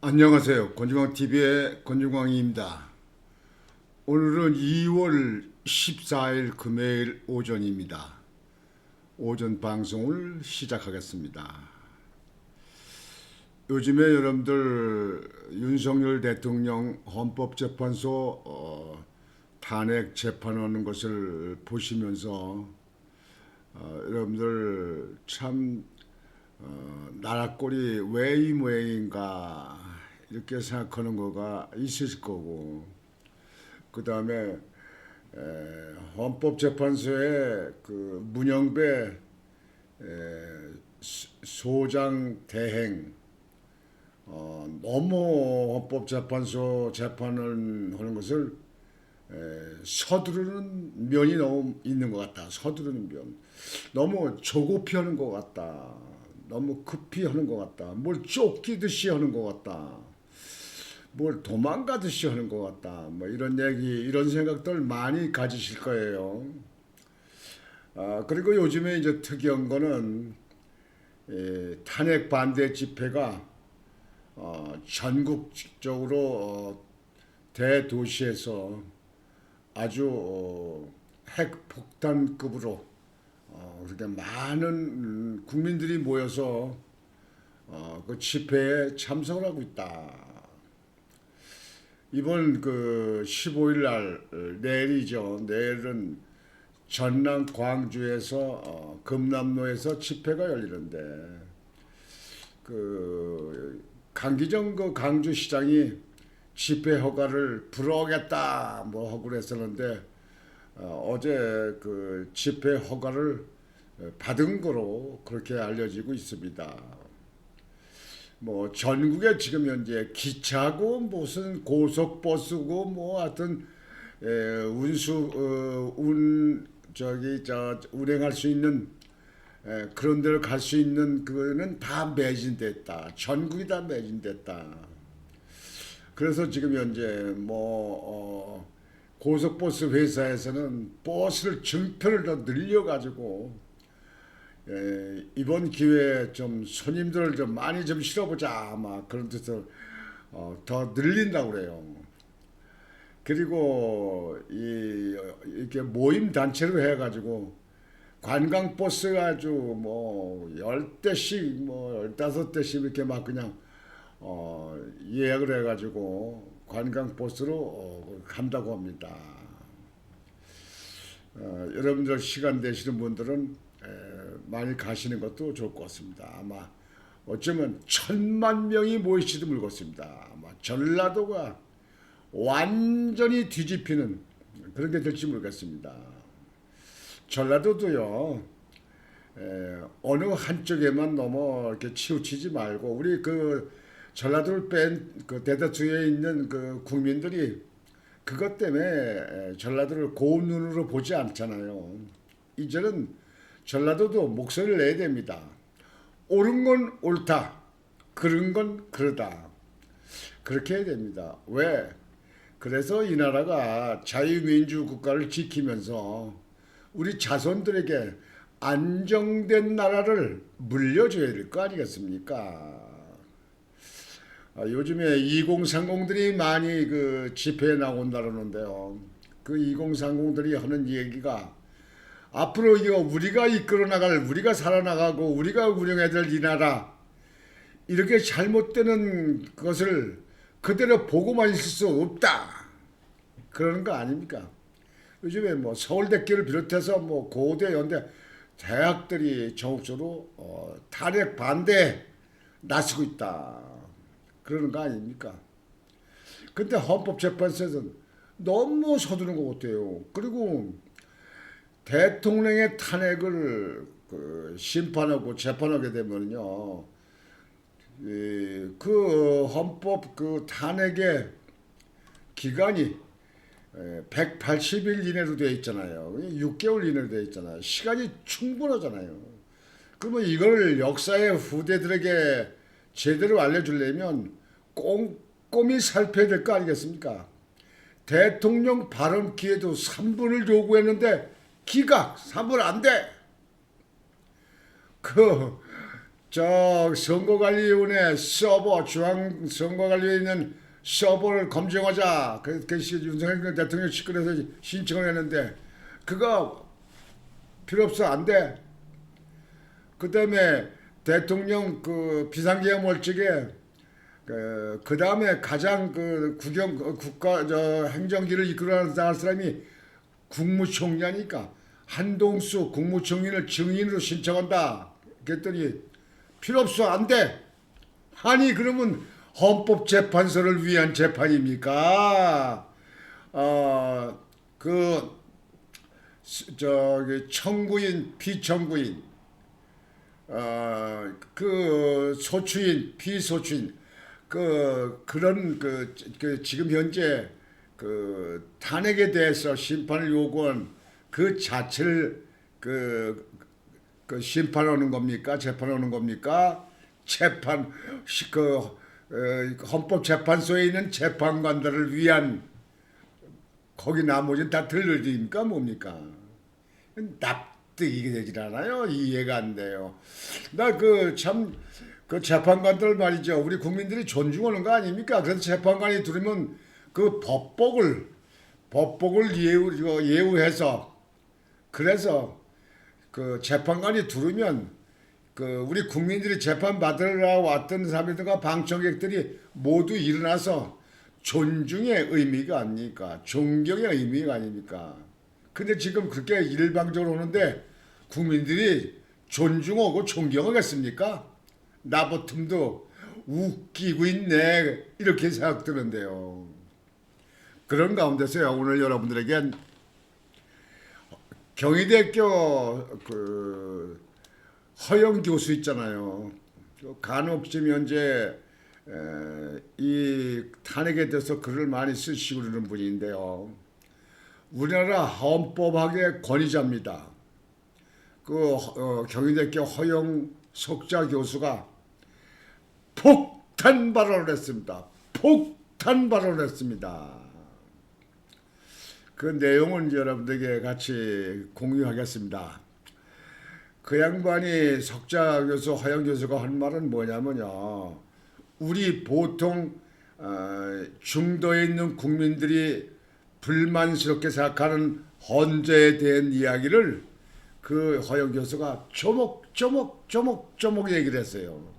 안녕하세요. 권중광TV의 권중광입니다. 오늘은 2월 14일 금요일 오전입니다. 오전 방송을 시작하겠습니다. 요즘에 여러분들 윤석열 대통령 헌법재판소 탄핵 재판하는 것을 보시면서 여러분들 참 나라 꼴이 왜 이 모양인가 이렇게 생각하는 거가 있으실 거고, 그 다음에 헌법재판소의 그 문영배 소장 대행 너무 헌법재판소 재판을 하는 것을 서두르는 면이 너무 있는 것 같다. 서두르는 면, 너무 조급히 하는 것 같다. 너무 급히 하는 것 같다. 뭘 쫓기듯이 하는 것 같다. 뭘 도망가듯이 하는 것 같다. 뭐 이런 얘기, 이런 생각들 많이 가지실 거예요. 그리고 요즘에 이제 특이한 거는 탄핵 반대 집회가 전국적으로 대도시에서 아주 핵폭탄급으로 그렇게 많은 국민들이 모여서 그 집회에 참석을 하고 있다. 이번 그 15일 날 내일이죠. 내일은 전남 광주에서 금남로에서 집회가 열리는데, 그 강기정 그 강주시장이 집회 허가를 불허하겠다 뭐 하고 그랬었는데 어제 그 집회 허가를 받은 거로 그렇게 알려지고 있습니다. 뭐 전국에 지금 현재 기차고 무슨 고속버스고 뭐 하여튼 운수 운 저기 저 운행할 수 있는 그런 데를 갈 수 있는 그거는 다 매진됐다. 전국이 다 매진됐다. 그래서 지금 현재 고속버스 회사에서는 버스를 증편을 더 늘려가지고 이번 기회에 좀 손님들을 좀 많이 좀 실어보자 아마 그런 뜻으로 더 늘린다고 그래요. 그리고 이렇게 모임 단체로 해가지고 관광버스가 아주 뭐 10대씩 뭐 15대씩 이렇게 막 그냥 예약을 해가지고 관광버스로 간다고 합니다. 여러분들 시간 되시는 분들은 많이 가시는 것도 좋을 것 같습니다. 아마 어쩌면 1,000만 명이 모일지도 모르겠습니다. 아마 전라도가 완전히 뒤집히는 그런 게 될지 모르겠습니다. 전라도도요, 어느 한쪽에만 너무 이렇게 치우치지 말고 우리 그 전라도를 뺀 그 대다수에 있는 그 국민들이 그것 때문에 전라도를 고운 눈으로 보지 않잖아요. 이제는 전라도도 목소리를 내야 됩니다. 옳은 건 옳다, 그른 건 그르다. 그렇게 해야 됩니다. 왜? 그래서 이 나라가 자유민주 국가를 지키면서 우리 자손들에게 안정된 나라를 물려줘야 될 거 아니겠습니까? 요즘에 2030들이 많이 그 집회에 나온다 그러는데요. 그 2030들이 하는 얘기가 앞으로 이거 우리가 이끌어 나갈, 우리가 살아나가고 우리가 운영해야 될 이 나라, 이렇게 잘못되는 것을 그대로 보고만 있을 수 없다. 그러는 거 아닙니까? 요즘에 뭐 서울대학교를 비롯해서 뭐 고대, 연대 대학들이 전국적으로 탄핵 반대 나서고 있다. 그러는 거 아닙니까? 근데 헌법재판소에서는 너무 서두른 것 같아요. 그리고 대통령의 탄핵을 그 심판하고 재판하게 되면요, 그 헌법 그 탄핵의 기간이 180일 이내로 되어 있잖아요. 6개월 이내로 되어 있잖아요. 시간이 충분하잖아요. 그러면 이걸 역사의 후대들에게 제대로 알려주려면 꼼꼼히 살펴야 될 거 아니겠습니까? 대통령 발언 기회도 3분을 요구했는데 기각 3분 안 돼. 그 저 선거관리위원회 서버 중앙 선거관리위에 있는 서버를 검증하자. 그 윤석열 대통령 측근에서 신청을 했는데 그거 필요 없어 안 돼. 그다음에 대통령 그 비상계엄월직에 그 다음에 가장 그 국가 저 행정기를 이끌어 나갈 사람이 국무총리니까 한동수 국무총리를 증인으로 신청한다. 그랬더니 필요 없어 안 돼. 아니 그러면 헌법재판소를 위한 재판입니까? 그 저기 청구인 비청구인 그 소추인 비소추인 그런 지금 현재 그 탄핵에 대해서 심판을 요구한 그 자체를 그 심판하는 겁니까? 재판하는 겁니까? 헌법재판소에 있는 재판관들을 위한 거기 나머지는 다 들러리니까 뭡니까? 납득이 되질 않아요. 이해가 안 돼요. 나 그 재판관들 말이죠. 우리 국민들이 존중하는 거 아닙니까? 그래서 재판관이 들으면 그 법복을 예우해서 그래서 그 재판관이 들으면 그 우리 국민들이 재판 받으러 왔던 사람들과 방청객들이 모두 일어나서 존중의 의미가 아닙니까? 존경의 의미가 아닙니까? 근데 지금 그렇게 일방적으로 하는데 국민들이 존중하고 존경하겠습니까? 나보틈도 웃기고 있네 이렇게 생각드는데요. 그런 가운데서요 오늘 여러분들에겐 경희대학교 그 허영 교수 있잖아요. 간혹 지금 현재 이 탄핵에 대해서 글을 많이 쓰시고 그러는 분인데요. 우리나라 헌법학의 권위자입니다. 경희대학교 허영 석좌 교수가 폭탄 발언을 했습니다. 폭탄 발언을 했습니다. 그 내용은 여러분들에게 같이 공유하겠습니다. 그 양반이 석좌 교수, 허영 교수가 한 말은 뭐냐면요. 우리 보통 중도에 있는 국민들이 불만스럽게 생각하는 헌재에 대한 이야기를 그 허영 교수가 조목조목 얘기를 했어요.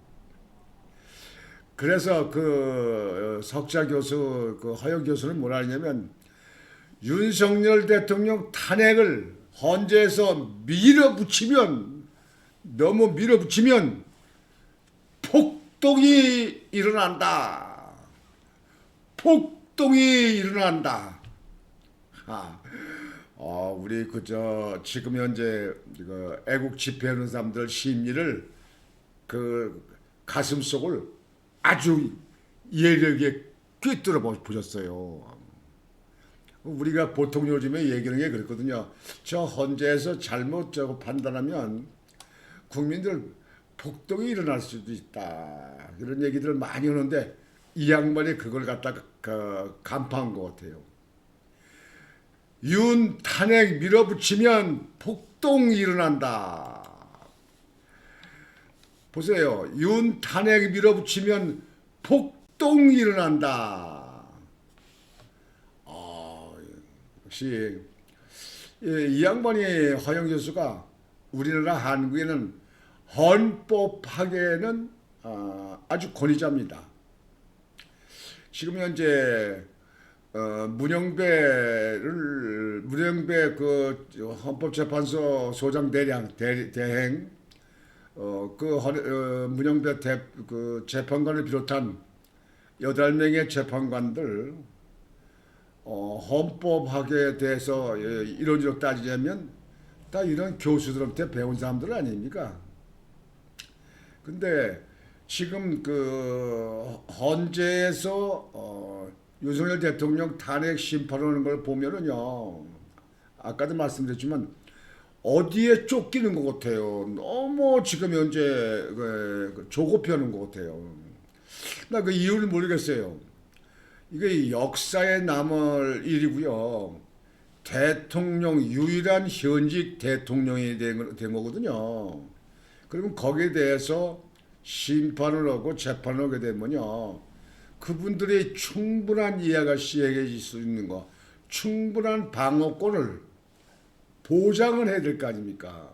그래서 그 석좌 교수, 그 허영 교수는 뭐라 하냐면 윤석열 대통령 탄핵을 헌재에서 너무 밀어붙이면 폭동이 일어난다. 폭동이 일어난다. 우리 지금 현재 애국 집회하는 사람들 심리를 그 가슴 속을 아주 예리하게 꿰뚫어 보셨어요. 우리가 보통 요즘에 얘기하는 게 그렇거든요. 저 헌재에서 잘못 판단하면 국민들 폭동이 일어날 수도 있다. 이런 얘기들을 많이 하는데 이 양반이 그걸 갖다가 간파한 것 같아요. 윤 탄핵 밀어붙이면 폭동이 일어난다. 보세요. 윤 탄핵 밀어붙이면 폭동이 일어난다. 역시 이 양반이 허영 교수가 우리나라 한국에는 헌법학에는 아주 권위자입니다. 지금 현재 문영배 그 헌법재판소 소장 대행 문영배 그 재판관을 비롯한 8명의 재판관들 헌법학에 대해서 이론적으로 따지자면 다 이런 교수들한테 배운 사람들 아닙니까? 근데 지금 그 헌재에서 윤석열 대통령 탄핵 심판하는 걸 보면은요, 아까도 말씀드렸지만 어디에 쫓기는 것 같아요. 너무 지금 현재 조급해하는 것 같아요. 나 그 이유를 모르겠어요. 이게 역사에 남을 일이고요. 대통령 유일한 현직 대통령이 된 거거든요. 그러면 거기에 대해서 심판을 하고 재판을 하게 되면요, 그분들이 충분한 이해가 시행해질 수 있는 거, 충분한 방어권을 보장을 해야 될 거 아닙니까?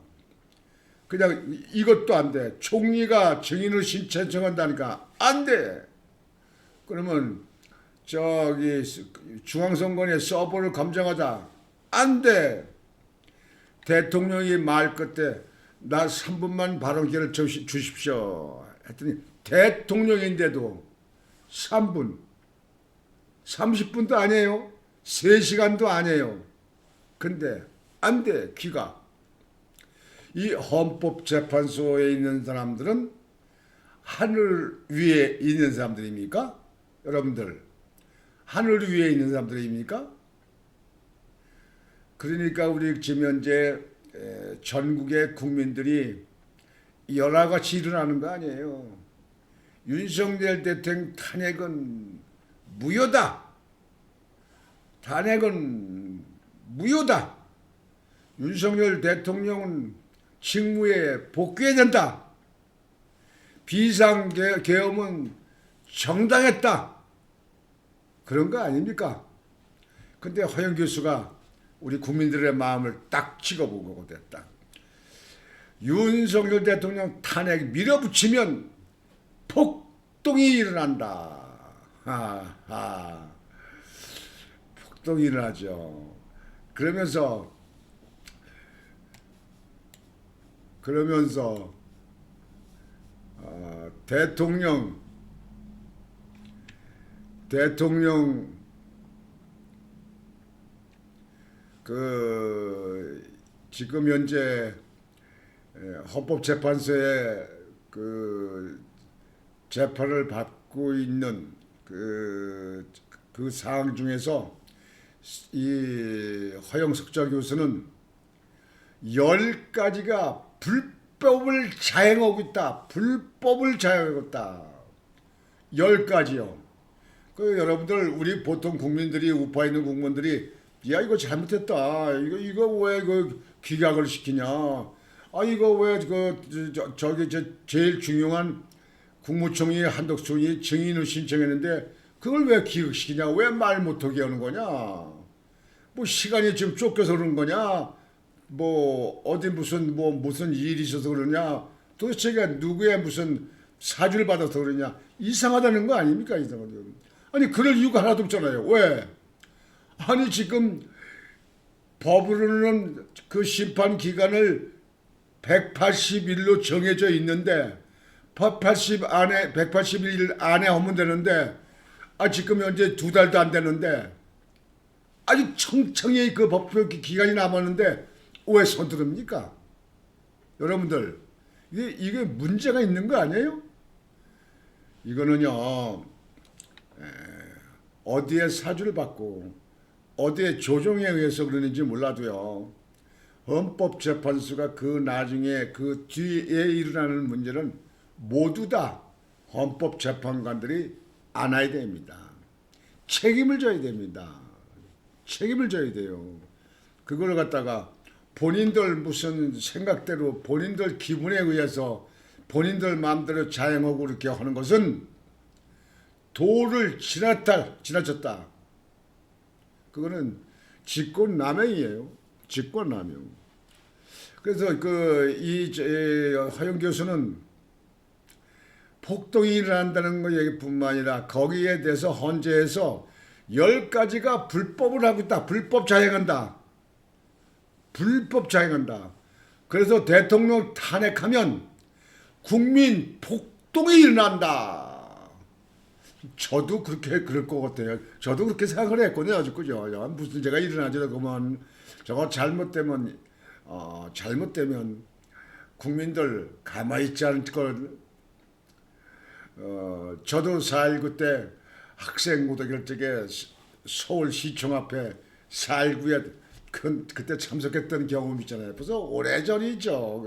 그냥 이것도 안 돼. 총리가 증인을 신청한다니까 안 돼. 그러면 저기 중앙선관위 서버를 감정하자 안 돼. 대통령이 말 끝에 나 3분만 발언 기회를 주십시오 했더니 대통령인데도 3분, 30분도 아니에요. 3시간도 아니에요. 근데 안 돼, 귀가. 이 헌법재판소에 있는 사람들은 하늘 위에 있는 사람들입니까? 여러분들, 하늘 위에 있는 사람들입니까? 그러니까 우리 지금 현재 전국의 국민들이 여러 가지 일어나는 거 아니에요. 윤석열 대통령 탄핵은 무효다. 탄핵은 무효다. 윤석열 대통령은 직무에 복귀해야 된다. 비상계엄은 정당했다. 그런 거 아닙니까? 근데 허영 교수가 우리 국민들의 마음을 딱 찍어보고 됐다. 윤석열 대통령 탄핵 밀어붙이면 폭동이 일어난다. 폭동이 일어나죠. 그러면서 대통령 그 지금 현재 헌법재판소에 그 재판을 받고 있는 그 사항 중에서 이 허영석자 교수는 10가지가 불법을 자행하고 있다. 불법을 자행하고 있다. 10가지요. 그 여러분들 우리 보통 국민들이 우파 있는 국민들이 야 이거 잘못했다. 이거 왜 그 기각을 시키냐. 아 이거 왜 저기 제일 중요한 국무총리 한덕수이 증인을 신청했는데 그걸 왜 기각시키냐. 왜 말 못하게 하는 거냐. 뭐 시간이 지금 쫓겨서 그런 거냐. 뭐 어디 무슨 일이 있어서 그러냐. 도대체가 누구의 무슨 사주를 받아서 그러냐. 이상하다는 거 아닙니까? 이상하다. 아니 그럴 이유가 하나도 없잖아요. 왜? 아니 지금 법으로는 그 심판 기간을 180일로 정해져 있는데 180일 안에 하면 되는데 지금 현재 2달도 안 되는데 아직 청청히 그 법표 기간이 남았는데 왜 서두릅니까? 여러분들 이게 문제가 있는 거 아니에요? 이거는요 어디에 사주를 받고 어디에 조정에 의해서 그러는지 몰라도요 헌법재판소가 그 나중에 그 뒤에 일어나는 문제는 모두 다 헌법재판관들이 안아야 됩니다. 책임을 져야 됩니다. 책임을 져야 돼요. 그걸 갖다가 본인들 무슨 생각대로 본인들 기분에 의해서 본인들 마음대로 자행하고 이렇게 하는 것은 도를 지나쳤다. 그거는 직권남용이에요. 직권남용. 그래서 이 허영 교수는 폭동이 일어난다는 것 얘기뿐만 아니라 거기에 대해서 헌재에서 10가지가 불법을 하고 있다. 불법 자행한다. 불법 자행한다. 그래서 대통령 탄핵하면 국민 폭동이 일어난다. 저도 그럴 것 같아요. 저도 그렇게 생각을 했거든요. 그죠? 무슨 죄가 일어나죠. 그러면 저거 잘못되면 국민들 가만히 있지 않을 걸. 저도 4.19 때 학생 무대결 적에 서울시청 앞에 4.19에 그때 참석했던 경험이 있잖아요. 벌써 오래전이죠.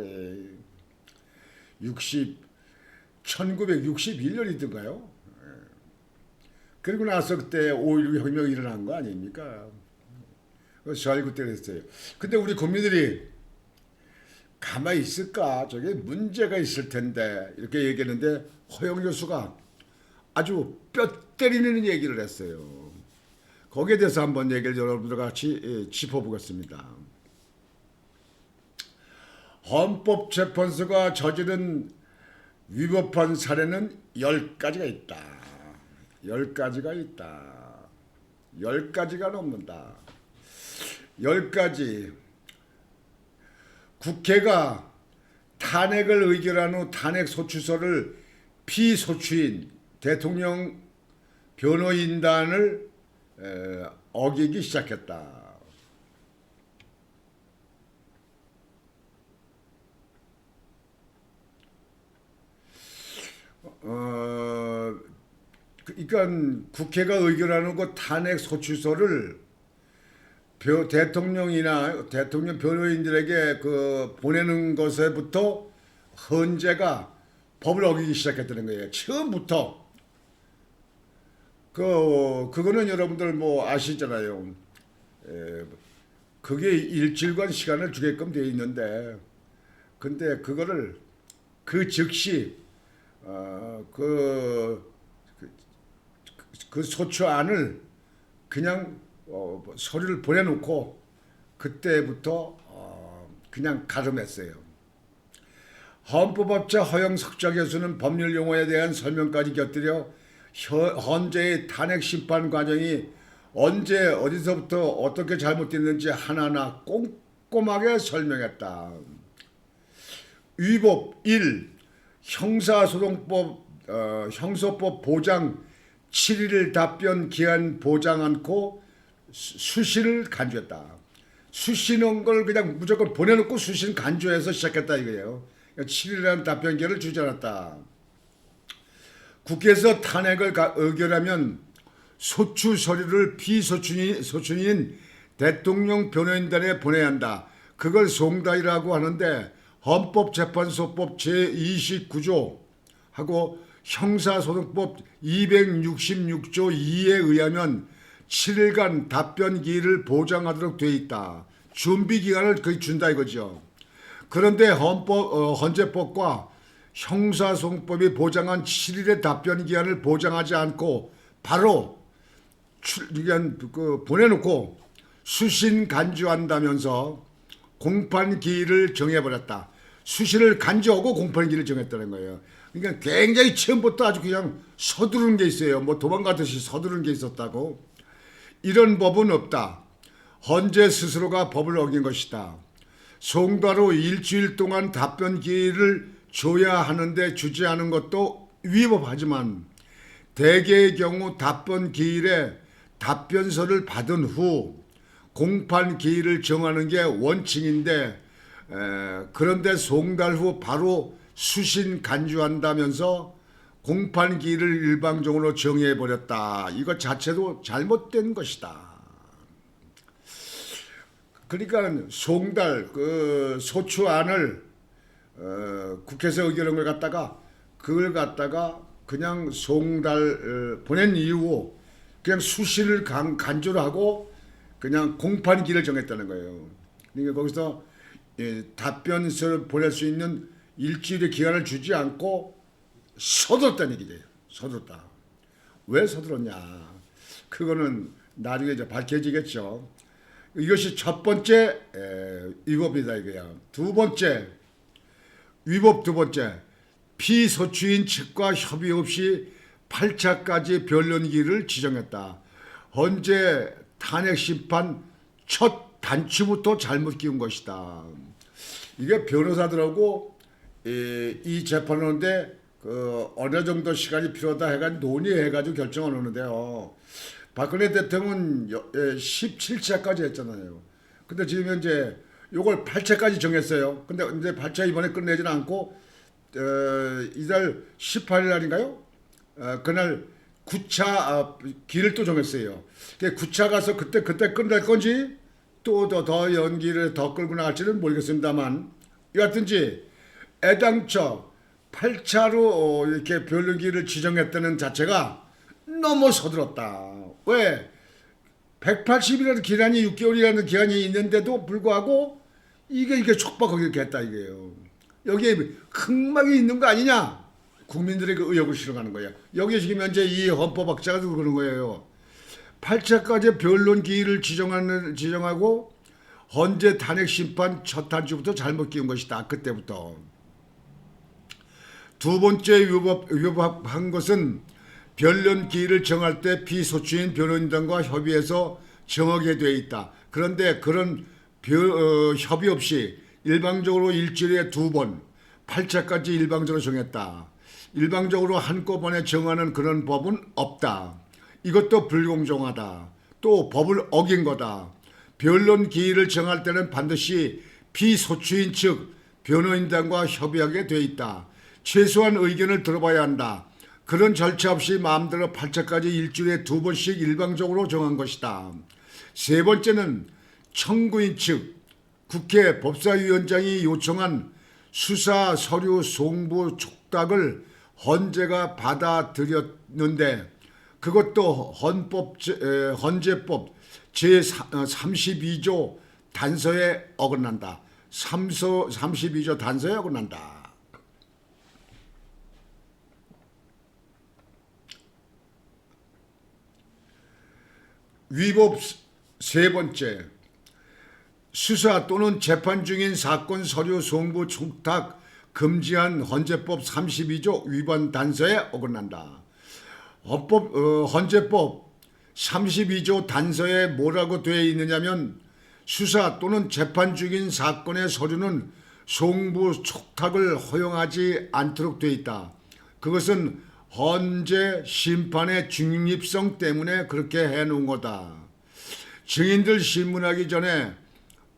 1961년이던가요? 그리고 나서 그때 5.16 혁명이 일어난 거 아닙니까? 4.19 때 그랬어요. 근데 우리 국민들이 가만히 있을까? 저게 문제가 있을 텐데 이렇게 얘기했는데 허영 교수가 아주 뼈 때리는 얘기를 했어요. 거기에 대해서 한번 얘기를 여러분들과 같이 짚어보겠습니다. 헌법재판소가 저지른 위법한 사례는 10가지가 있다. 10가지가 있다. 10가지가 넘는다. 10가지. 국회가 탄핵을 의결한 후 탄핵 소추서를 피소추인 대통령 변호인단을 어기기 시작했다. 그러니까 국회가 의결하는 그 탄핵 소추서를 대통령이나 대통령 변호인들에게 그 보내는 것에부터 헌재가 법을 어기기 시작했다는 거예요. 처음부터. 그거는 여러분들 뭐 아시잖아요. 그게 일주일간 시간을 주게끔 되어 있는데, 근데 그거를 그 즉시 그 소추안을 그냥 서류를 보내놓고 그때부터 그냥 가름했어요. 헌법학자 허영석자 교수는 법률 용어에 대한 설명까지 곁들여 헌재의 탄핵 심판 과정이 언제 어디서부터 어떻게 잘못됐는지 하나하나 꼼꼼하게 설명했다. 위법 1. 형사소송법 형소법 보장 7일 답변 기한 보장 않고 수신을 간주했다. 수신한 걸 그냥 무조건 보내놓고 수신 간주해서 시작했다 이거예요. 7일이라는 답변 기한을 주지 않았다. 국회에서 탄핵을 의결하면 소추 서류를 피소추인 대통령 변호인단에 보내야 한다. 그걸 송달이라고 하는데 헌법재판소법 제29조 하고 형사소송법 266조 2에 의하면 7일간 답변 기일을 보장하도록 되어 있다. 준비 기간을 거의 준다 이거죠. 그런데 헌재법과 형사소송법이 보장한 7일의 답변 기한을 보장하지 않고 바로 보내놓고 수신 간주한다면서 공판 기일을 정해버렸다. 수신을 간주하고 공판 기일을 정했다는 거예요. 그러니까 굉장히 처음부터 아주 그냥 서두르는 게 있어요. 뭐 도망가듯이 서두르는 게 있었다고. 이런 법은 없다. 헌재 스스로가 법을 어긴 것이다. 송달 후 일주일 동안 답변 기일을 줘야 하는데 주지 않은 것도 위법하지만 대개의 경우 답변 기일에 답변서를 받은 후 공판 기일을 정하는 게 원칙인데 그런데 송달 후 바로 수신 간주한다면서 공판 기일을 일방적으로 정해버렸다. 이것 자체도 잘못된 것이다. 그러니까 송달 그 소추안을 국회에서 의결한 걸 갖다가 그걸 갖다가 그냥 송달 보낸 이후 그냥 수신을 간주를 하고 그냥 공판 기일을 정했다는 거예요. 그러니까 거기서 답변서를 보낼 수 있는 일주일의 기간을 주지 않고 서둘렀다는 얘기죠. 서둘렀다. 왜 서둘렀냐? 그거는 나중에 이제 밝혀지겠죠. 이것이 첫 번째 위법이다 이거야. 두 번째 위법 두 번째 피소추인 측과 협의 없이 8차까지 변론기를 지정했다. 헌재 탄핵 심판 첫 단추부터 잘못 끼운 것이다. 이게 변호사들하고 이 재판을 하는데 어느 정도 시간이 필요하다 해가지고 논의해가지고 결정을 하는데요. 박근혜 대통령은 17차까지 했잖아요. 근데 지금 현재 요걸 8차까지 정했어요. 근데 이제 8차 이번에 끝내지는 않고 이달 18일 날인가요? 그날 9차 기를 또 정했어요. 9차 가서 그때 끝날 건지 또 더 연기를 더 끌고 나갈지는 모르겠습니다만 여하튼지 애당초 8차로 이렇게 변론기를 지정했다는 자체가 너무 서둘렀다. 왜? 180일이라는 기간이 6개월이라는 기간이 있는데도 불구하고 이게 촉박하게 했다 이게요. 여기에 흑막이 있는 거 아니냐? 국민들의 그 의혹을 실어가는 거예요. 여기 지금 현재 이 헌법학자가 그러는 거예요. 8차까지 변론 기일을 지정하고 헌재 탄핵 심판 첫 한 주부터 잘못 끼운 것이다. 그때부터. 두 번째 위법한 것은 변론 기일을 정할 때 피소추인 변호인단과 협의해서 정하게 돼 있다. 그런데 그런 협의 없이 일방적으로 일주일에 2번 8차까지 일방적으로 정했다. 일방적으로 한꺼번에 정하는 그런 법은 없다. 이것도 불공정하다. 또 법을 어긴 거다. 변론 기일을 정할 때는 반드시 피소추인 측 변호인단과 협의하게 돼 있다. 최소한 의견을 들어봐야 한다. 그런 절차 없이 마음대로 8차까지 일주일에 2번씩 일방적으로 정한 것이다. 세 번째는 청구인 측 국회 법사위원장이 요청한 수사 서류 송부 촉탁을 헌재가 받아들였는데 그것도 헌재법 제32조 단서에 어긋난다. 32조 단서에 어긋난다. 위법 세 번째, 수사 또는 재판 중인 사건 서류 송부 촉탁 금지한 헌재법 32조 위반 단서에 어긋난다. 헌재법 32조 단서에 뭐라고 되어 있느냐면 수사 또는 재판 중인 사건의 서류는 송부 촉탁을 허용하지 않도록 되어 있다. 그것은 헌재 심판의 중립성 때문에 그렇게 해놓은 거다. 증인들 신문하기 전에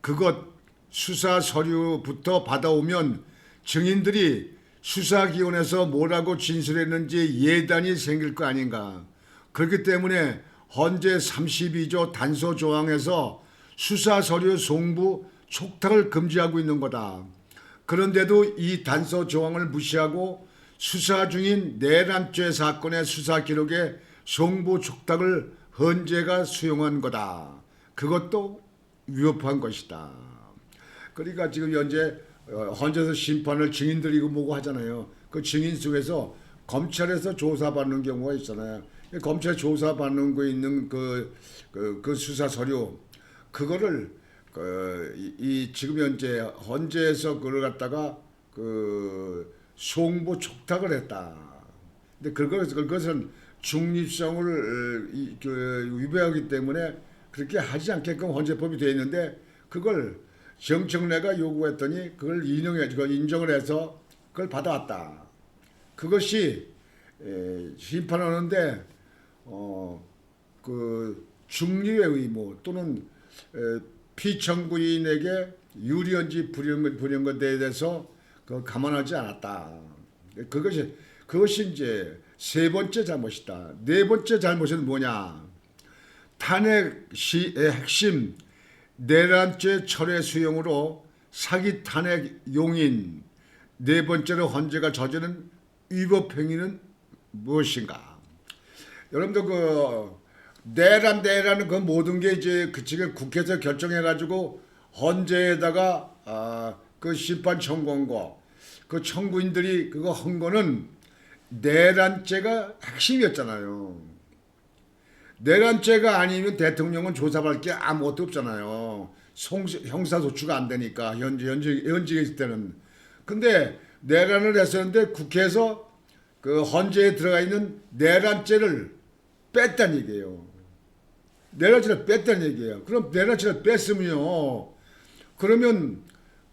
그것 수사 서류부터 받아오면 증인들이 수사기관에서 뭐라고 진술했는지 예단이 생길 거 아닌가. 그렇기 때문에 헌재 32조 단서 조항에서 수사 서류 송부 촉탁을 금지하고 있는 거다. 그런데도 이 단서 조항을 무시하고 수사 중인 내란죄 사건의 수사 기록에 송부 촉탁을 헌재가 수용한 거다. 그것도 위법한 것이다. 그러니까 지금 현재 헌재에서 심판을 증인들이 이거 뭐고 하잖아요. 그 증인 속에서 검찰에서 조사받는 경우가 있잖아요. 검찰 조사받는 거 있는 그 수사 서류 그거를 지금 현재 헌재에서 그걸 갖다가 송부 촉탁을 했다. 근데 그것은 중립성을 위배하기 때문에 그렇게 하지 않게끔 헌재법이 되어 있는데 그걸 정청래가 요구했더니 그걸 인정을 해서 그걸 받아왔다. 그것이 심판하는데 그 중립의 의무 또는 피청구인에게 유리한지 불리한 것에 대해서 감안하지 않았다. 그것이 이제 세 번째 잘못이다. 네 번째 잘못은 뭐냐? 탄핵 시의 핵심 내란죄 철회 수용으로 사기 탄핵 용인. 네 번째로 헌재가 저지른 위법 행위는 무엇인가? 여러분들 내란은 그 모든 게 이제 지금 국회에서 결정해가지고 헌재에다가 그 심판 청구한 거, 그 청구인들이 그거 한 거는 내란죄가 핵심이었잖아요. 내란죄가 아니면 대통령은 조사받을 게 아무것도 없잖아요. 형사소추가 안 되니까 현직에 있을 때는. 근데 내란을 했었는데 국회에서 그 헌재에 들어가 있는 내란죄를 뺐다는 얘기예요. 내란죄를 뺐다는 얘기예요. 그럼 내란죄를 뺐으면요. 그러면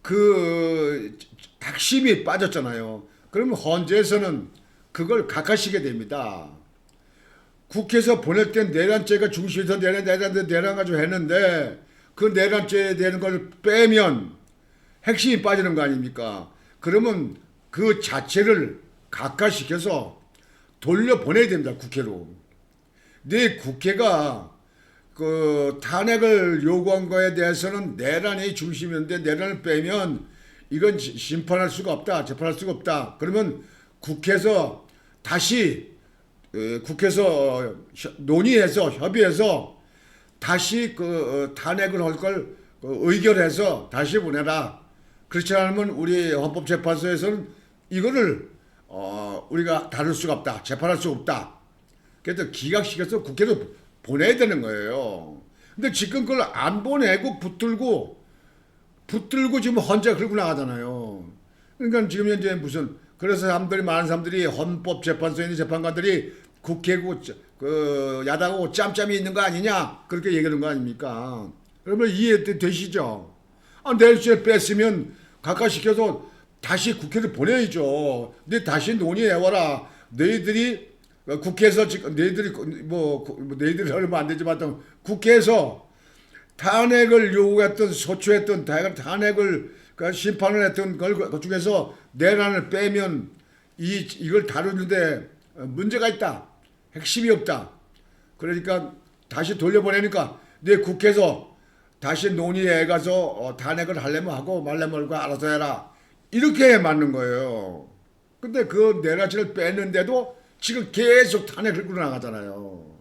그 핵심이 빠졌잖아요. 그러면 헌재에서는 그걸 각하시게 됩니다. 국회에서 보낼 땐 내란죄가 중심에서 내란 가지고 했는데 그 내란죄에 대한 걸 빼면 핵심이 빠지는 거 아닙니까? 그러면 그 자체를 각하시켜서 돌려보내야 됩니다. 국회로. 네 국회가 그 탄핵을 요구한 거에 대해서는 내란이 중심이었는데 내란을 빼면 이건 심판할 수가 없다. 재판할 수가 없다. 그러면 국회에서 다시 논의해서 협의해서 다시 그 탄핵을 할 걸 그 의결해서 다시 보내라. 그렇지 않으면 우리 헌법재판소에서는 이거를 우리가 다룰 수가 없다. 재판할 수 없다. 그래서 기각시켜서 국회로 보내야 되는 거예요. 근데 지금 그걸 안 보내고 붙들고 지금 헌재 긁고 나가잖아요. 그러니까 지금 현재 무슨 그래서 많은 사람들이 헌법재판소에 있는 재판관들이 국회고 그 야당하고 짬짬이 있는 거 아니냐 그렇게 얘기하는 거 아닙니까? 그러면 이해되시죠? 내일주에 뺐으면 각하시켜서 다시 국회를 보내야죠. 근데 다시 논의해와라. 너희들이 국회에서 지금 너희들이 너희들이 하면 안 되지만 국회에서 탄핵을 요구했던 소추했던 탄핵을 심판을 했던 그 중에서 내란을 빼면 이걸 다루는데 문제가 있다. 핵심이 없다. 그러니까 다시 돌려보내니까 내 국회에서 다시 논의해 가서 탄핵을 하려면 하고 말려면 말고 알아서 해라. 이렇게 맞는 거예요. 근데 그 내란죄를 뺐는데도 지금 계속 탄핵을 끌고 나가잖아요.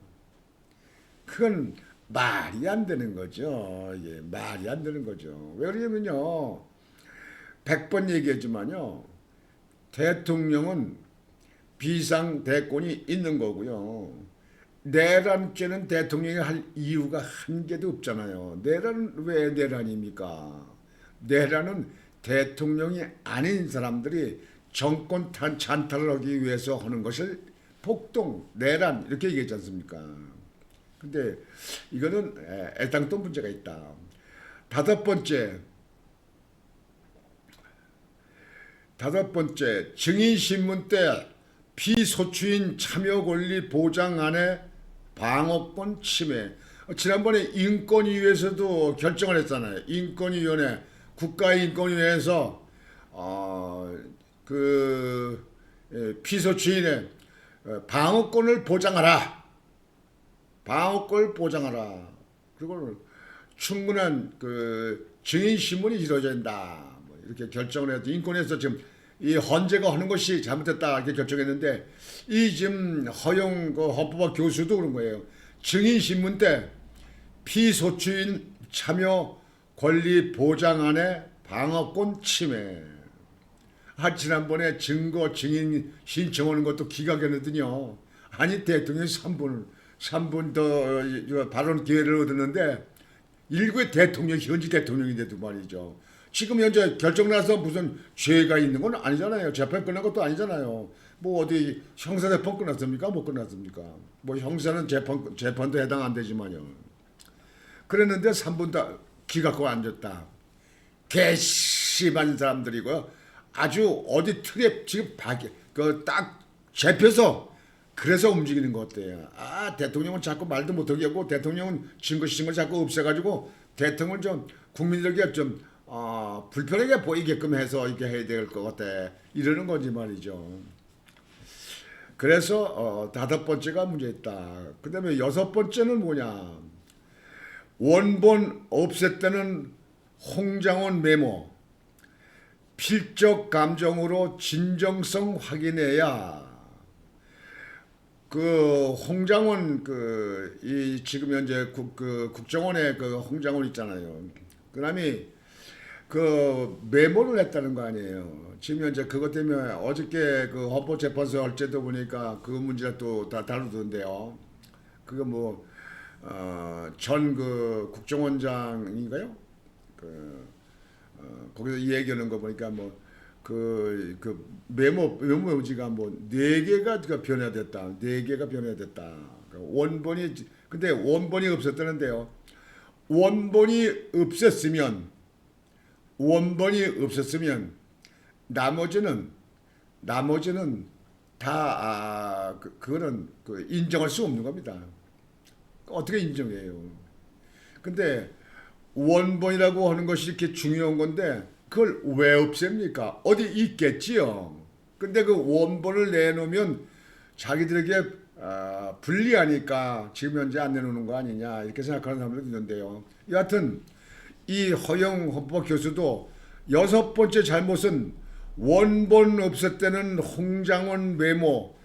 그건 말이 안 되는 거죠. 예, 말이 안 되는 거죠. 왜 그러냐면요. 100번 얘기했지만요. 대통령은 비상대권이 있는 거고요. 내란죄는 대통령이 할 이유가 한 개도 없잖아요. 내란은 왜 내란입니까? 내란은 대통령이 아닌 사람들이 정권 찬탈을 하기 위해서 하는 것을 폭동, 내란 이렇게 얘기했지 않습니까? 근데 이거는 애당또 문제가 있다. 다섯 번째, 증인신문 때 피소추인 참여 권리 보장안에 방어권 침해. 지난번에 인권위에서도 결정을 했잖아요. 인권위원회, 국가인권위에서 피소추인의 방어권을 보장하라. 방어권을 보장하라. 그리고 충분한 증인 신문이 이루어져야 된다. 이렇게 결정을 해서 인권위에서 지금 이 헌재가 하는 것이 잘못됐다 이렇게 결정했는데 이 지금 허용 헌법학 교수도 그런 거예요. 증인 신문 때 피소추인 참여 권리 보장안에 방어권 침해. 지난번에 증거 증인 신청하는 것도 기각했거든요. 아니 대통령이 3분 더 발언 기회를 얻었는데 일국의 대통령 현지 대통령인데도 말이죠. 지금 현재 결정 나서 무슨 죄가 있는 건 아니잖아요. 재판 끝난 것도 아니잖아요. 뭐 어디 형사 재판 끝났습니까? 못 끝났습니까? 뭐 형사는 재판도 해당 안 되지만요. 그랬는데 3분 다 기각하고 앉았다. 괘씸한 사람들이고요. 아주 어디 틀에 지금 딱 잡혀서 그래서 움직이는 것 같아요. 대통령은 자꾸 말도 못하게 하고 대통령은 증거시증을 자꾸 없애가지고 대통령을 좀 국민들에게 좀 불편하게 보이게끔 해서 이렇게 해야 될 것 같아. 이러는 건지 말이죠. 그래서 다섯 번째가 문제 있다. 그 다음에 여섯 번째는 뭐냐. 원본 없앴다는 홍장원 메모. 필적 감정으로 진정성 확인해야. 홍장원 지금 현재 국정원의 홍장원 있잖아요. 그다음에 메모를 했다는 거 아니에요. 지금 현재 그것 때문에 어저께 헌법재판소 할 때도 보니까 그 문제를 또 다 다루던데요. 그거 전 국정원장인가요? 거기서 얘기하는 거 보니까 메모지가 4개가 변화됐다. 4개가 변화됐다. 근데 원본이 없었다는데요. 원본이 없었으면 나머지는 다 그거는 인정할 수 없는 겁니다. 어떻게 인정해요? 근데 원본이라고 하는 것이 이렇게 중요한 건데 그걸 왜 없앱니까? 어디 있겠지요. 근데 그 원본을 내놓으면 자기들에게 불리하니까 지금 현재 안 내놓는 거 아니냐 이렇게 생각하는 사람들도 있는데요. 여하튼 이 허영 헌법 교수도 여섯 번째 잘못은 원본 없었다는 홍장원 메모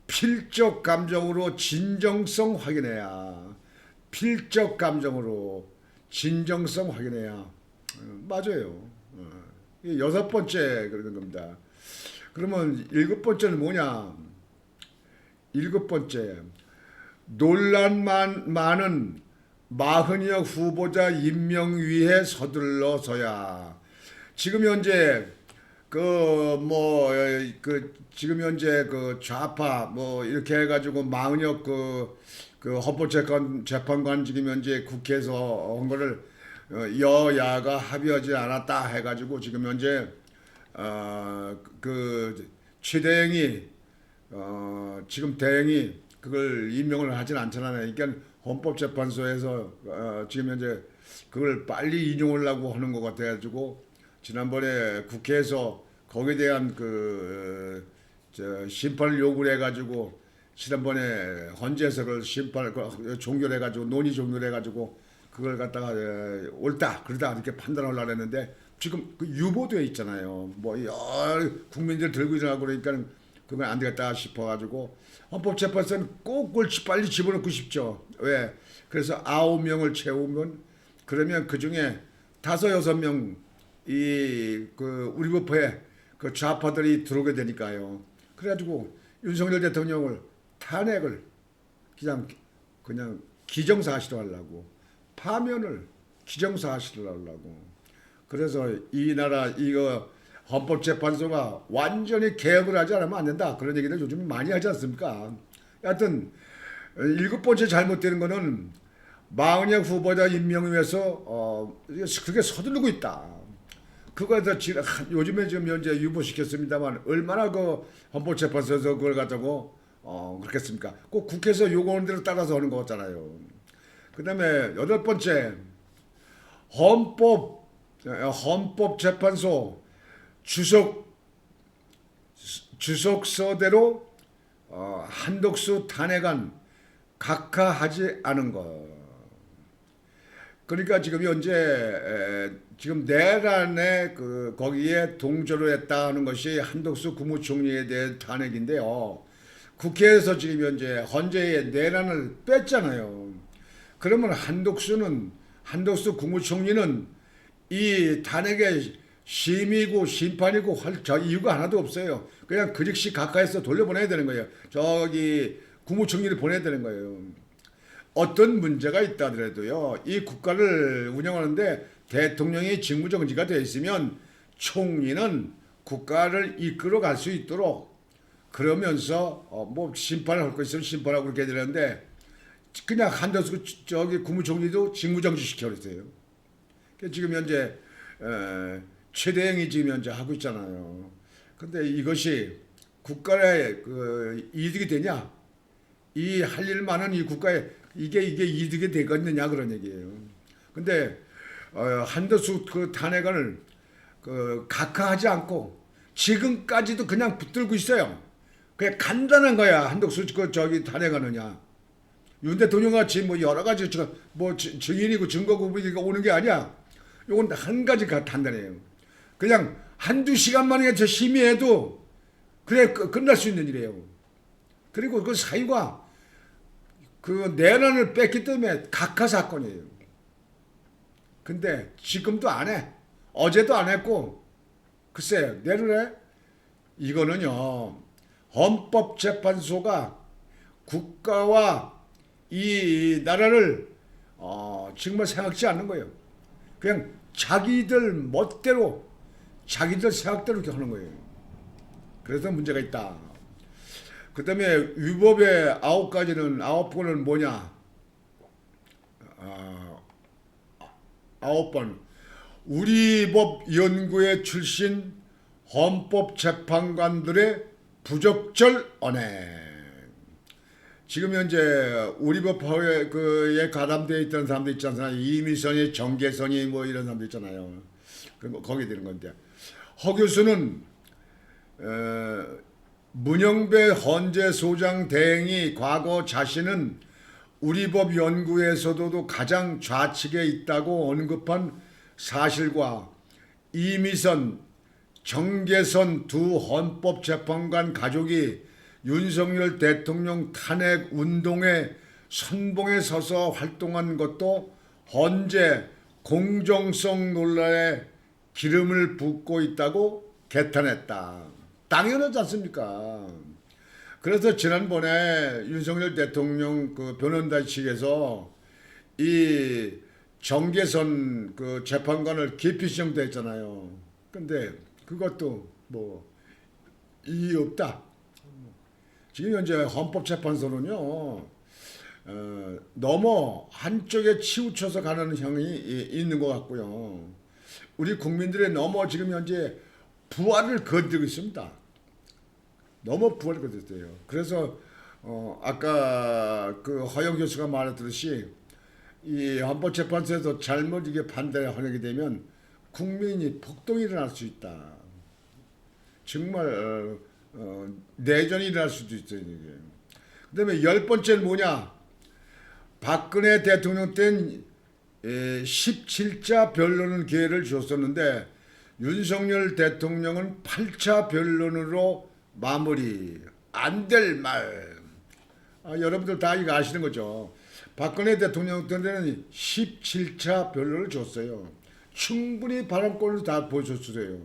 필적 감정으로 진정성 확인해야. 필적 감정으로 진정성 확인해야 맞아요. 이게 여섯 번째 그러는 겁니다. 그러면 일곱 번째는 뭐냐? 일곱 번째, 논란 많은 마흔여 후보자 임명 위에 서둘러서야. 지금 현재 지금 현재 그 좌파 뭐 이렇게 해가지고 마흔여 그 헌법재판관 지금 현재 국회에서 한 거를 여야가 합의하지 않았다 해가지고 지금 현재 그 최대행이 지금 대행이 그걸 임명을 하진 않잖아요. 그러니까 헌법재판소에서 지금 현재 그걸 빨리 인용하려고 하는 것 같아가지고 지난번에 국회에서 거기에 대한 심판을 요구를 해가지고 지난번에 헌재에서 그걸 종결해가지고 논의 종결해가지고 그걸 갖다가 옳다 그러다 이렇게 판단하려고 했는데 지금 그 유보되어 있잖아요. 뭐 국민들 들고 일어나고 그러니까 그건 안 되겠다 싶어가지고 헌법재판소는 꼭 그걸 빨리 집어넣고 싶죠. 왜? 그래서 9명을 채우면 그러면 그 중에 5-6명 우리 법회에 그 좌파들이 들어오게 되니까요. 그래가지고 윤석열 대통령을 탄핵을 그냥 기정사실화 하려고 파면을 기정사실화 하려고. 그래서 이 나라 이거 헌법재판소가 완전히 개혁을 하지 않으면 안 된다. 그런 얘기를 요즘 많이 하지 않습니까? 여하튼 일곱 번째 잘못되는 거는 마흔여 후보자 임명위에서 그렇게 서두르고 있다. 그거에서 요즘에 지금 현재 유보시켰습니다만 얼마나 그 헌법재판소에서 그걸 갖다고 그렇겠습니까? 꼭 국회에서 요구하는 대로 따라서 하는 거 같잖아요. 그 다음에 여덟 번째 헌법재판소 주석서대로 한덕수 탄핵안 각하하지 않은 것. 그러니까 지금 현재 지금 내란에 거기에 동조를 했다 하는 것이 한덕수 국무총리에 대한 탄핵인데요. 국회에서 지금 현재 헌재에 내란을 뺐잖아요. 그러면 한덕수 국무총리는 이 탄핵의 심의고 심판이고 할 이유가 하나도 없어요. 그냥 그 즉시 각하해서 돌려보내야 되는 거예요. 저기 국무총리를 보내야 되는 거예요. 어떤 문제가 있다 하더라도요. 이 국가를 운영하는데 대통령이 직무정지가 되어 있으면 총리는 국가를 이끌어 갈 수 있도록 그러면서 뭐 심판을 할 거 있으면 심판하고 그렇게 되는데 그냥 한덕수 저기 국무총리도 직무정지 시켜버렸어요. 지금 현재 최대행이 지금 현재 하고 있잖아요. 근데 이것이 국가의 이득이 되냐? 이 할 일 많은 이 국가에 이게 이득이 되겠느냐 그런 얘기예요. 근데 한덕수 그 탄핵안을 각하하지 않고 지금까지도 그냥 붙들고 있어요. 그냥 간단한 거야. 한덕수 저기 탄핵하느냐. 윤 대통령 같이 뭐 여러 가지 뭐 증인이고 증거고 오는 게 아니야. 요건 한 가지 간단해요. 그냥 한두 시간만에 저 심의해도 그래 끝날 수 있는 일이에요. 그리고 그 사유가 그 내란을 뺐기 때문에 각하 사건이에요. 근데 지금도 안 해. 어제도 안 했고 글쎄 내를 해? 이거는요. 헌법재판소가 국가와 이 나라를 정말 생각지 않는 거예요. 그냥 자기들 멋대로 자기들 생각대로 이렇게 하는 거예요. 그래서 문제가 있다. 그 다음에 위법의 9번은 뭐냐? 9번. 우리 법 연구회 출신 헌법재판관들의 부적절 언행. 지금 현재 우리 법에 가담되어 있던 사람들 있지 않습니까? 이미선이, 정계선이 뭐 이런 사람들 있잖아요. 거기 되는 건데. 허 교수는 문영배 헌재소장 대행이 과거 자신은 우리법 연구에서도 가장 좌측에 있다고 언급한 사실과 이미선, 정계선 두 헌법재판관 가족이 윤석열 대통령 탄핵 운동의 선봉에 서서 활동한 것도 헌재 공정성 논란에 기름을 붓고 있다고 개탄했다. 당연하지 않습니까? 그래서 지난번에 윤석열 대통령 그 변호인단 측에서 이 정계선 그 재판관을 기피 신청됐잖아요. 근데 그것도 뭐 이의 없다. 지금 현재 헌법재판소는요, 너무 한쪽에 치우쳐서 가는 형이 있는 것 같고요. 우리 국민들의 너무 지금 현재 부활을 건드리고 있습니다. 너무 부활을 건드렸어요. 그래서 아까 그 허영 교수가 말했듯이 이 헌법재판소에서 잘못 이게 반대를 하게 되면 국민이 폭동이 일어날 수 있다. 정말 내전이 일어날 수도 있어요. 이게. 그다음에 열 번째는 뭐냐? 박근혜 대통령 때는 17자 변론 기회를 줬었는데 윤석열 대통령은 8차 변론으로 마무리. 안 될 말. 여러분들 다 이거 아시는 거죠. 박근혜 대통령 때는 17차 변론을 줬어요. 충분히 발언권을 다 보여줬어요.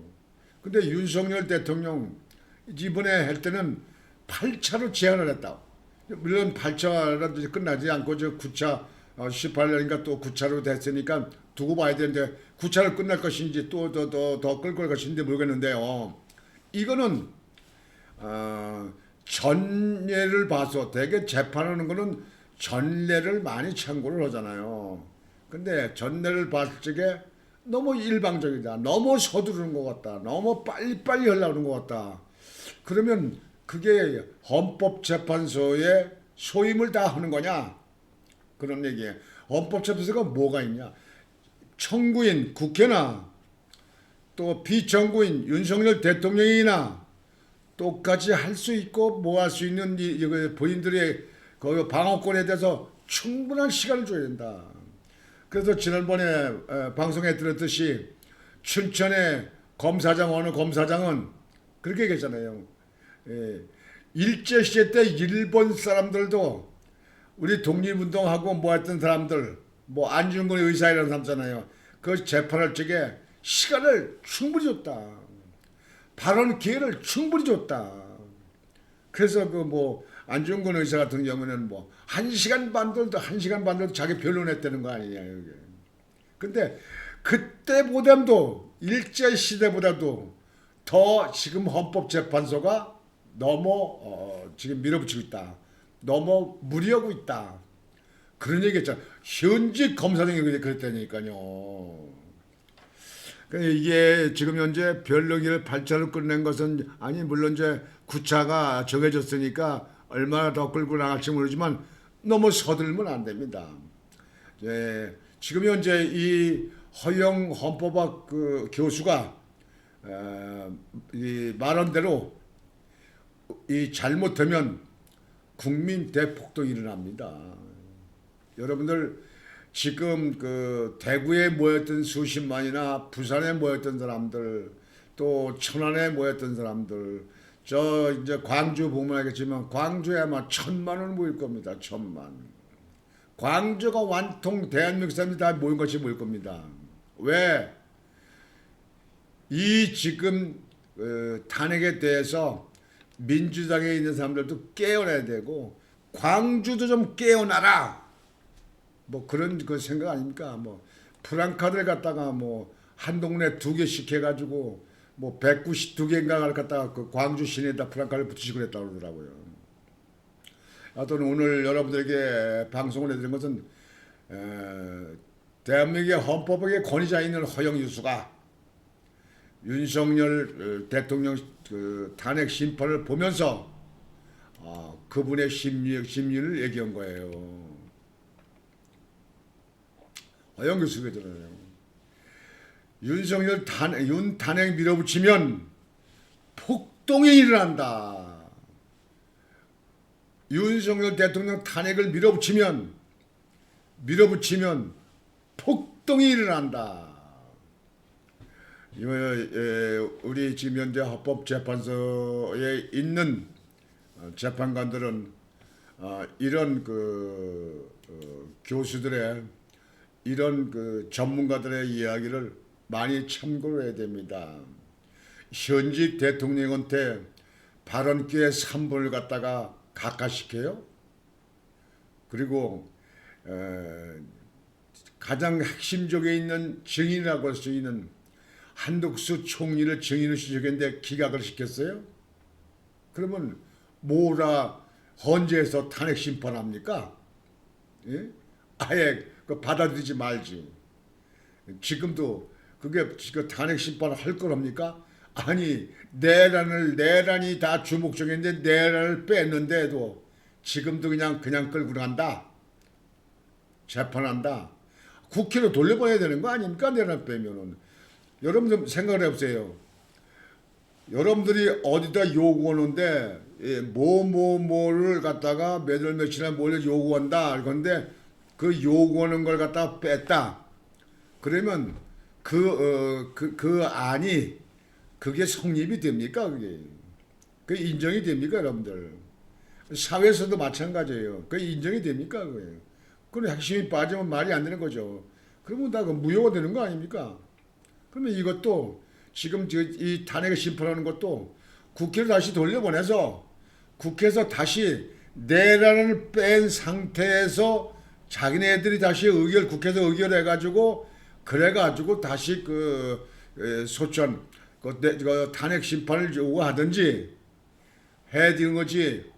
근데 윤석열 대통령 이번에 할 때는 8차로 제한을 했다. 물론 8차라도 끝나지 않고 저 9차 18년인가 또 9차로 됐으니까 두고 봐야 되는데 9차로 끝날 것인지 또 더 끌 것인지 모르겠는데요. 이거는 전례를 봐서 되게 재판하는 거는 전례를 많이 참고를 하잖아요. 근데 전례를 봤을 적에 너무 일방적이다. 너무 서두르는 것 같다. 너무 빨리빨리 하려는 것 같다. 그러면 그게 헌법재판소의 소임을 다 하는 거냐? 그런 얘기예요. 헌법재판소가 뭐가 있냐? 청구인 국회나 또 비청구인 윤석열 대통령이나 똑같이 할 수 있고 뭐 할 수 있는 본인들의 그 방어권에 대해서 충분한 시간을 줘야 된다. 그래서 지난번에 방송에 들었듯이 춘천의 검사장 어느 검사장은 그렇게 얘기했잖아요. 일제시대 때 일본 사람들도 우리 독립운동하고 뭐 했던 사람들 뭐 안중근 의사 이런 사람잖아요. 그 재판할 적에 시간을 충분히 줬다. 발언 기회를 충분히 줬다. 그래서 그 뭐 안중근 의사 같은 경우는 뭐 1시간 반도 자기 변론했다는 거 아니냐 이게. 근데 그때보다도 일제 시대보다도 더 지금 헌법재판소가 너무 지금 밀어붙이고 있다. 너무 무리하고 있다. 그런 얘기했잖아. 현직 검사장이 그랬다니까요. 그러니까 이게 지금 현재 변론기를 8차로 끝낸 것은 아니 물론 이제 9차가 정해졌으니까 얼마나 더 끌고 나갈지 모르지만 너무 서둘면 안 됩니다. 지금 현재 이 허영 헌법학 그 교수가 이 말한 대로 이 잘못하면 국민 대폭동이 일어납니다. 여러분들 지금 그 대구에 모였던 수십만이나 부산에 모였던 사람들 또 천안에 모였던 사람들 저 이제 광주 보면 알겠지만 광주에 아마 1,000만 모일 겁니다. 1,000만. 광주가 완통 대한민국 사람들이 다 모인 것이 모일 겁니다. 왜? 이 지금 탄핵에 대해서 민주당에 있는 사람들도 깨어나야 되고 광주도 좀 깨어나라. 뭐 그런 그 생각 아닙니까? 뭐 프랑카드를 갖다가 뭐 한 동네 2개씩 해가지고 뭐 192개인가를 갖다가 그 광주 시내에다 프랑카드를 붙이시고 그랬다고 그러더라고요. 하여튼 오늘 여러분들에게 방송을 해드린 것은 대한민국의 헌법의 권위자 있는 허영 유수가 윤석열 대통령 그 탄핵 심판을 보면서 그분의 심리를 얘기한 거예요. 허영 교수가 그러잖아요. 윤석열 탄핵 밀어붙이면 폭동이 일어난다. 윤석열 대통령 탄핵을 밀어붙이면 폭동이 일어난다. 우리 지금 현재 헌법재판소에 있는 재판관들은 이런 그 교수들의 이런 그 전문가들의 이야기를 많이 참고를 해야 됩니다. 현직 대통령한테 발언기회 3분을 갖다가 각하시켜요. 그리고 가장 핵심적에 있는 증인이라고 할 수 있는 한덕수 총리를 증인을 시켰는데 기각을 시켰어요. 그러면 뭐라 헌재에서 탄핵 심판합니까? 예? 아예 그 받아들이지 말지. 지금도 그게 그 탄핵 심판을 할 거랍니까? 아니 내란이 다 주목적인데 내란을 뺐는데도 지금도 그냥 끌고 간다. 재판한다. 국회로 돌려보내야 되는 거 아닙니까? 내란 빼면은. 여러분들 생각을 해보세요. 여러분들이 어디다 요구하는데 뭐를 갖다가 몇월 며칠에 뭘 요구한다. 그런데 그 요구하는 걸 갖다가 뺐다. 그러면 그 안이 그게 성립이 됩니까? 그게 인정이 됩니까, 여러분들? 사회에서도 마찬가지예요. 그게 인정이 됩니까? 그건 핵심이 빠지면 말이 안 되는 거죠. 그러면 다 무효가 되는 거 아닙니까? 그러면 이것도 지금 이 탄핵을 심판하는 것도 국회로 다시 돌려보내서 국회에서 다시 내란을 뺀 상태에서 자기네들이 다시 국회에서 의결해가지고 그래가지고 다시 소천 그 탄핵 심판을 요구하든지 해야 되는 거지.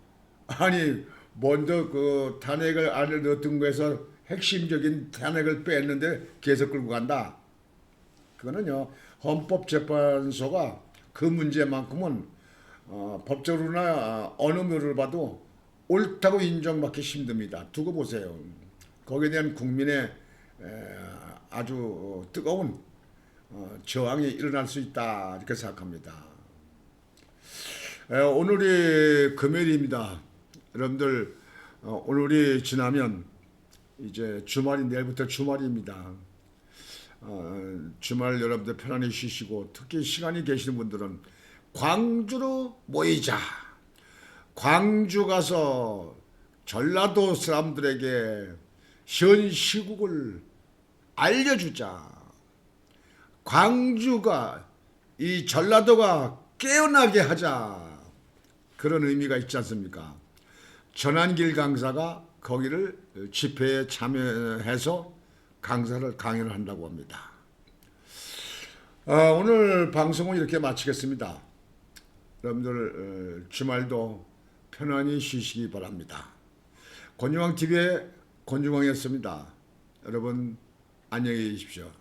아니 먼저 그 탄핵을 안에 넣었던 거에서 핵심적인 탄핵을 뺐는데 계속 끌고 간다. 그거는요 헌법재판소가 그 문제만큼은 법적으로나 어느 면을 봐도 옳다고 인정받기 힘듭니다. 두고 보세요. 거기에 대한 국민의 아주 뜨거운 저항이 일어날 수 있다 이렇게 생각합니다. 오늘이 금요일입니다. 여러분들 오늘이 지나면 이제 주말이 내일부터 주말입니다. 주말 여러분들 편안히 쉬시고 특히 시간이 계시는 분들은 광주로 모이자. 광주 가서 전라도 사람들에게 현 시국을 알려주자. 광주가 이 전라도가 깨어나게 하자. 그런 의미가 있지 않습니까? 전한길 강사가 거기를 집회에 참여해서 강연을 한다고 합니다. 오늘 방송은 이렇게 마치겠습니다. 여러분들 주말도 편안히 쉬시기 바랍니다. 권중왕TV의 권중왕이었습니다. 여러분 안녕히 계십시오.